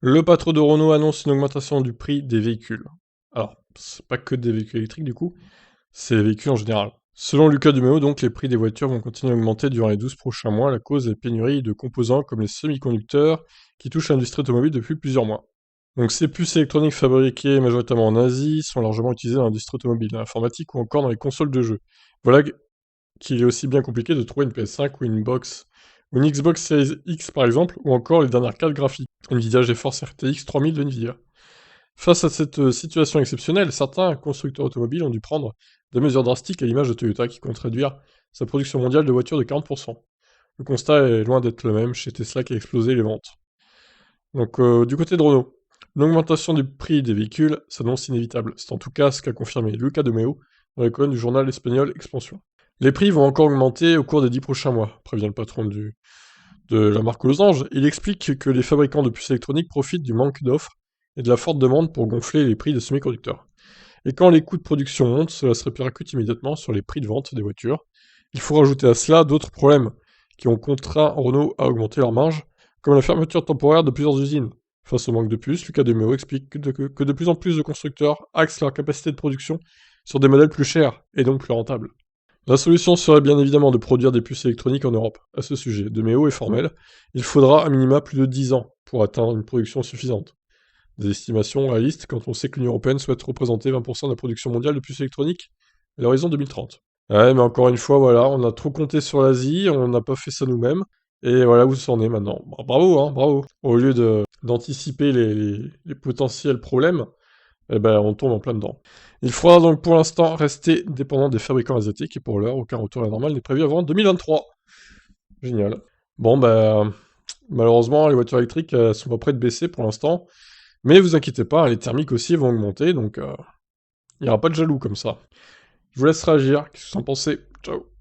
Le patron de Renault annonce une augmentation du prix des véhicules. Alors, c'est pas que des véhicules électriques du coup, c'est les véhicules en général. Selon Lucas Dumeo, donc, les prix des voitures vont continuer à augmenter durant les 12 prochains mois. La cause est pénurie de composants comme les semi-conducteurs qui touchent l'industrie automobile depuis plusieurs mois. Donc ces puces électroniques fabriquées majoritairement en Asie sont largement utilisées dans l'industrie automobile, l'informatique ou encore dans les consoles de jeux. Voilà qu'il est aussi bien compliqué de trouver une PS5 ou une Xbox Series X par exemple, ou encore les dernières cartes graphiques, Nvidia GeForce RTX 3000 de Nvidia. Face à cette situation exceptionnelle, certains constructeurs automobiles ont dû prendre des mesures drastiques à l'image de Toyota qui compte réduire sa production mondiale de voitures de 40%. Le constat est loin d'être le même chez Tesla qui a explosé les ventes. Donc du côté de Renault, l'augmentation du prix des véhicules s'annonce inévitable. C'est en tout cas ce qu'a confirmé Luca de Meo dans les colonnes du journal espagnol Expansion. Les prix vont encore augmenter au cours des 10 prochains mois, prévient le patron de la marque aux losanges. Il explique que les fabricants de puces électroniques profitent du manque d'offres et de la forte demande pour gonfler les prix des semi-conducteurs. Et quand les coûts de production montent, cela se répercute immédiatement sur les prix de vente des voitures. Il faut rajouter à cela d'autres problèmes qui ont contraint Renault à augmenter leurs marges, comme la fermeture temporaire de plusieurs usines. Face au manque de puces, Lucas Demeo explique que de plus en plus de constructeurs axent leur capacité de production sur des modèles plus chers et donc plus rentables. La solution serait bien évidemment de produire des puces électroniques en Europe. À ce sujet, Demeo est formel, il faudra à minima plus de 10 ans pour atteindre une production suffisante. Des estimations réalistes quand on sait que l'Union Européenne souhaite représenter 20% de la production mondiale de puces électroniques à l'horizon 2030. Ouais, mais encore une fois, voilà, on a trop compté sur l'Asie, on n'a pas fait ça nous-mêmes, et voilà où ça en est maintenant. Bravo, hein, bravo. Au lieu d'anticiper les potentiels problèmes, eh ben, on tombe en plein dedans. Il faudra donc pour l'instant rester dépendant des fabricants asiatiques, et pour l'heure, aucun retour à la normale n'est prévu avant 2023. Génial. Bon, bah, malheureusement, les voitures électriques sont pas prêtes de baisser pour l'instant. Mais vous inquiétez pas, les thermiques aussi vont augmenter, donc il n'y aura pas de jaloux comme ça. Je vous laisse réagir, qu'est-ce que vous en pensez? Ciao.